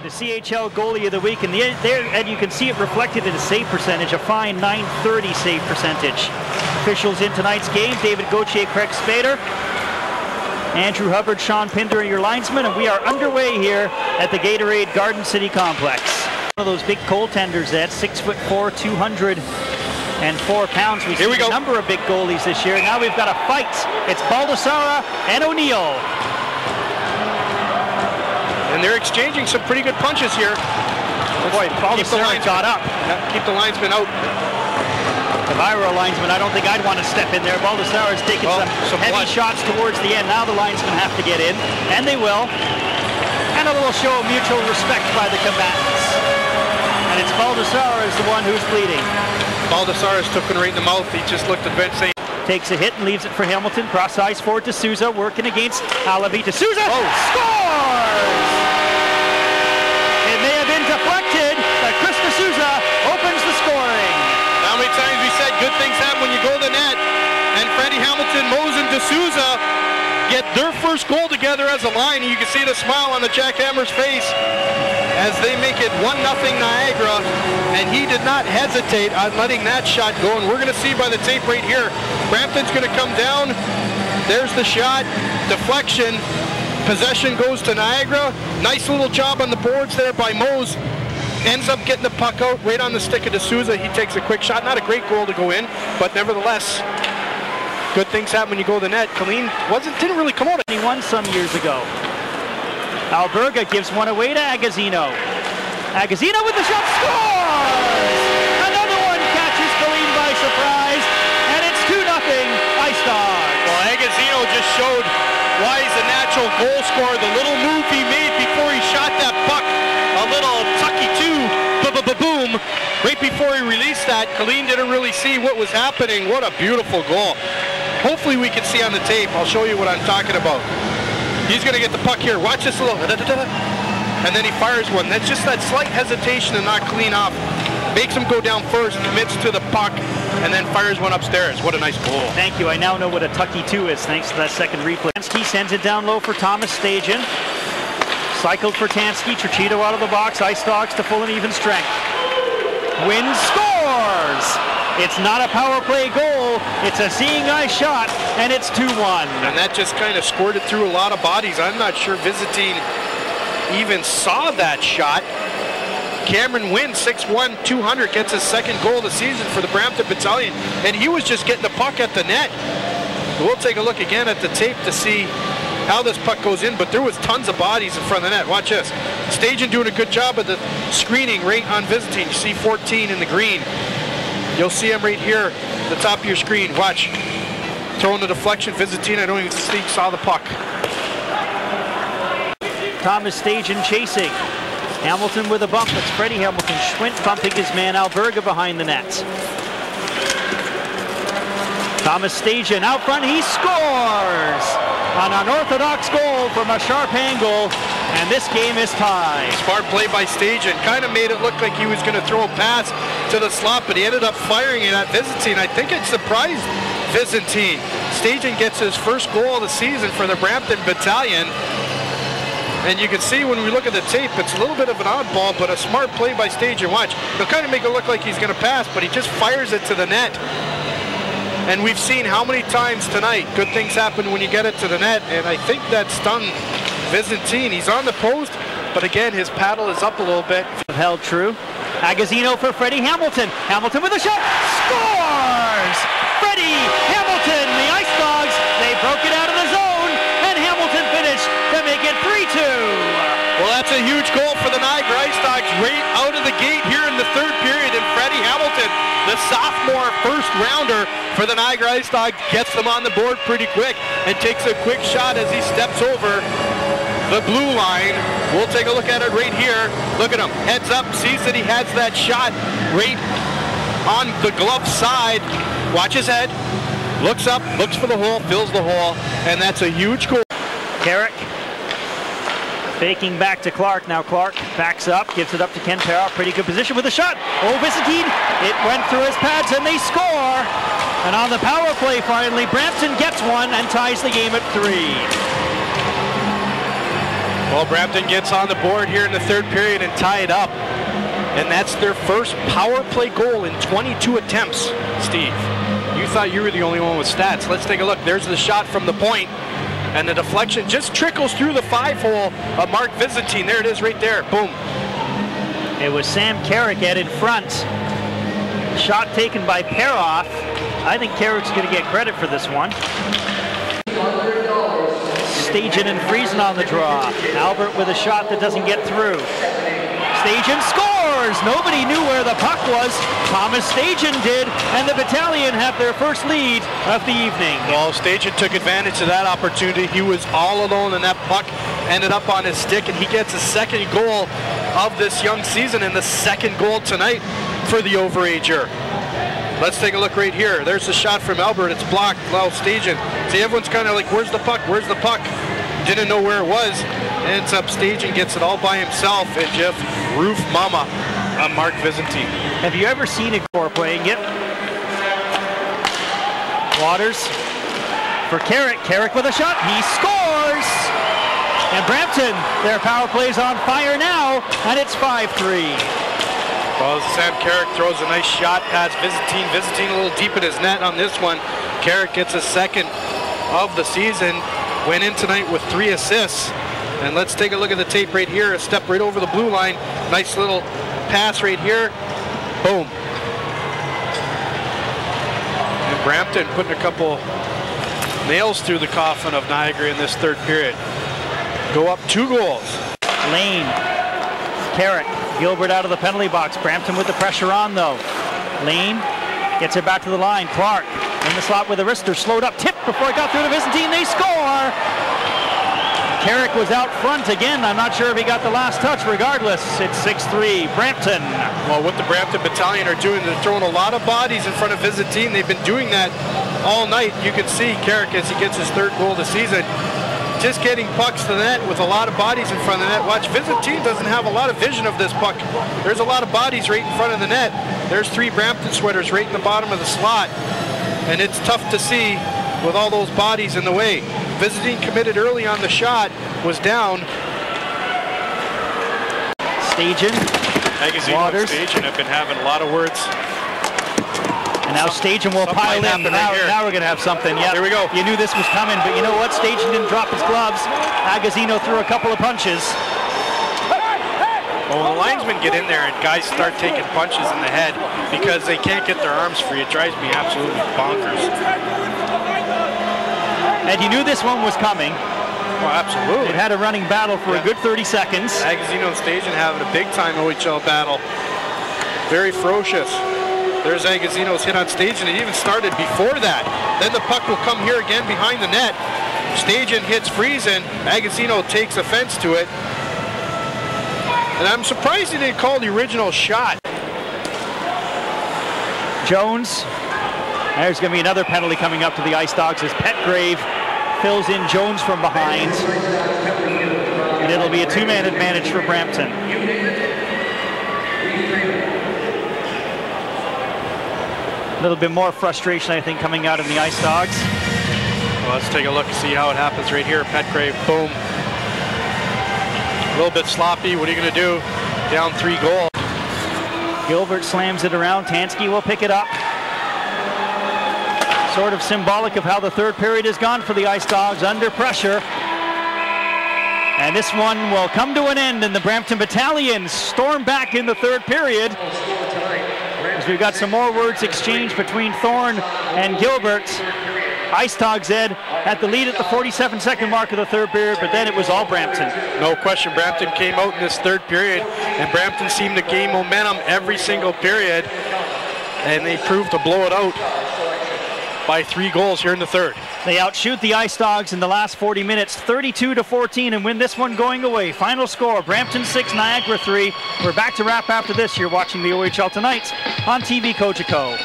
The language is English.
The CHL goalie of the week, and you can see it reflected in his save percentage, a fine .930 save percentage. Officials in tonight's game: David Gauthier, Craig Spader, Andrew Hubbard, Sean Pinder are your linesmen, and we are underway here at the Gatorade Garden City Complex. One of those big goaltenders, that's 6'4", 204 pounds. We've seen a number of big goalies this year. Now we've got a fight. It's Baldassara and ONeil. And they're exchanging some pretty good punches here. Boy, Baldassara got up. Keep the linesman out. If I were a linesman, I don't think I'd want to step in there. Baldassara's taking some heavy shots towards the end. Now the linesmen have to get in, and they will. And a little show of mutual respect by the combatants. And it's Baldassara is the one who's bleeding. Baldassara's took one right in the mouth. He just looked at Vince saying, takes a hit and leaves it for Hamilton. Cross ice forward to DeSousa, working against Alavi. DeSousa scores! It may have been deflected, but Chris DeSousa opens the scoring. How many times we said good things happen when you go to the net, and Freddie, Hamilton, Moes, and DeSousa get their first goal together as a line, and you can see the smile on the jackhammer's face as they make it 1-0 Niagara, and he did not hesitate on letting that shot go, and we're going to see by the tape right here, Brampton's going to come down. There's the shot, deflection, possession goes to Niagara. Nice little job on the boards there by Moes. Ends up getting the puck out right on the stick of DeSousa. He takes a quick shot. Not a great goal to go in, but nevertheless, good things happen when you go to the net. Colleen didn't really come out. He won some years ago. Alberga gives one away to Agozzino. Agozzino with the shot, scores! Another one catches Colleen by surprise, and it's 2-0 Ice Dogs. Well, Agozzino just showed why he's a natural goal scorer. The little move he made before he shot that puck, a little tucky-two, boom, right before he released that. Colleen didn't really see what was happening. What a beautiful goal. Hopefully we can see on the tape. I'll show you what I'm talking about. He's going to get the puck here. Watch this little, and then he fires one. That's just that slight hesitation to not clean off. Makes him go down first, commits to the puck, and then fires one upstairs. What a nice goal. Thank you. I now know what a tucky-two is, thanks to that second replay. Tanski sends it down low for Thomas Stajan. Cycled for Tanski. Tricito out of the box. Ice Dogs to full and even strength. Wins, scores! It's not a power play goal. It's a seeing eye shot, and it's 2-1. And that just kind of squirted through a lot of bodies. I'm not sure Visiting even saw that shot. Cameron wins 6-1, 200, gets his second goal of the season for the Brampton Battalion, and he was just getting the puck at the net. We'll take a look again at the tape to see how this puck goes in, but there was tons of bodies in front of the net. Watch this. Stajan doing a good job of the screening right on Visiting. You see 14 in the green. You'll see him right here at the top of your screen. Watch. Throwing the deflection. Visiting, I don't even think saw the puck. Thomas Stajan chasing. Hamilton with a bump. It's Freddie Hamilton. Schwint bumping his man Alberga behind the net. Thomas Stajan out front. He scores on an unorthodox goal from a sharp angle, and this game is tied. Smart play by Stajan. Kind of made it look like he was going to throw a pass to the slot, but he ended up firing it at Visiting. I think it surprised Visiting. Stajan gets his first goal of the season for the Brampton Battalion. And you can see when we look at the tape, it's a little bit of an oddball, but a smart play by Stajan. Watch, he'll kind of make it look like he's going to pass, but he just fires it to the net. And we've seen how many times tonight good things happen when you get it to the net, and I think that stung Visiting. He's on the post, but again, his paddle is up a little bit. Held true. Agozzino for Freddie Hamilton. Hamilton with a shot. Scores! Freddie Hamilton, the Ice Dogs, they broke it out of the zone, and Hamilton finished to make it 3-2. Well, that's a huge goal for the Niagara Ice Dogs right out of the gate here in the third period, and Freddie Hamilton, the sophomore first rounder for the Niagara Ice Dogs, gets them on the board pretty quick and takes a quick shot as he steps over the blue line. We'll take a look at it right here. Look at him, heads up, sees that he has that shot right on the glove side. Watch his head, looks up, looks for the hole, fills the hole, and that's a huge goal. Carrick faking back to Clark. Now Clark backs up, gives it up to Ken Peroff. Pretty good position with a shot. Oh, Visiting, it went through his pads and they score. And on the power play finally, Brampton gets one and ties the game at 3. Well, Brampton gets on the board here in the third period and tie it up. And that's their first power play goal in 22 attempts, Steve. You thought you were the only one with stats. Let's take a look. There's the shot from the point. And the deflection just trickles through the 5-hole of Mark Vizzentine. There it is right there. Boom. It was Sam Carrick in front. Shot taken by Peroff. I think Carrick's going to get credit for this one. Stajan and Friesen on the draw. Albert with a shot that doesn't get through. Stajan scores! Nobody knew where the puck was. Thomas Stajan did, and the Battalion have their first lead of the evening. Well, Stajan took advantage of that opportunity. He was all alone, and that puck ended up on his stick, and he gets his second goal of this young season and the second goal tonight for the overager. Let's take a look right here. There's the shot from Albert. It's blocked. Well, Stajan. See, everyone's kind of like, where's the puck? Where's the puck? Didn't know where it was. Ends up Stajan, gets it all by himself, and just roof mama on Mark Vizzentine. Have you ever seen a core playing it? Waters for Carrick. Carrick with a shot. He scores! And Brampton, their power play's on fire now, and it's 5-3. Well, Sam Carrick throws a nice shot past Vizzentine. Vizzentine a little deep in his net on this one. Carrick gets a second of the season. Went in tonight with 3 assists. And let's take a look at the tape right here. A step right over the blue line. Nice little pass right here. Boom. And Brampton putting a couple nails through the coffin of Niagara in this third period. Go up 2 goals. Lane. Carrick. Gilbert out of the penalty box. Brampton with the pressure on, though. Lane gets it back to the line. Clark in the slot with a wrister. Slowed up. Tipped before it got through to Vizzentine. They score! Carrick was out front again. I'm not sure if he got the last touch. Regardless, it's 6-3. Brampton. Well, what the Brampton Battalion are doing, they're throwing a lot of bodies in front of Vizzentine. They've been doing that all night. You can see Carrick as he gets his 3rd goal of the season. Just getting pucks to the net with a lot of bodies in front of the net. Watch, Vizzentine doesn't have a lot of vision of this puck. There's a lot of bodies right in front of the net. There's 3 Brampton sweaters right in the bottom of the slot. And it's tough to see with all those bodies in the way. Vizzentine committed early on the shot, was down. Stajan. Agozzino and Stajan have been having a lot of words. And now Stajan will pile in. Now we're going to have something. Yeah, here we go. You knew this was coming, but you know what? Stajan didn't drop his gloves. Agozzino threw a couple of punches. Well, the linesmen get in there and guys start taking punches in the head because they can't get their arms free. It drives me absolutely bonkers. And you knew this one was coming. Well, absolutely. It had a running battle for a good 30 seconds. Agozzino and Stajan having a big-time OHL battle. Very ferocious. There's Agozzino's hit on Stajan. It even started before that. Then the puck will come here again behind the net. Stajan hits Friesen. Agozzino takes offense to it. And I'm surprised he didn't call the original shot. Jones. There's going to be another penalty coming up to the Ice Dogs as Petgrave fills in Jones from behind. And it'll be a 2-man advantage for Brampton. A little bit more frustration, I think, coming out in the Ice Dogs. Well, let's take a look and see how it happens right here. Petgrave, boom. A little bit sloppy. What are you going to do? Down 3 goals. Gilbert slams it around. Tanski will pick it up. Sort of symbolic of how the third period has gone for the Ice Dogs, under pressure. And this one will come to an end, and the Brampton Battalion storm back in the third period. As we've got some more words exchanged between Thorne and Gilbert. Ice Dogs, Ed, had the lead at the 47-second mark of the third period, but then it was all Brampton. No question, Brampton came out in this third period, and Brampton seemed to gain momentum every single period, and they proved to blow it out by 3 goals here in the third. They outshoot the Ice Dogs in the last 40 minutes, 32-14, and win this one going away. Final score, Brampton 6, Niagara 3. We're back to wrap after this. You're watching the OHL Tonight on TV Cogeco.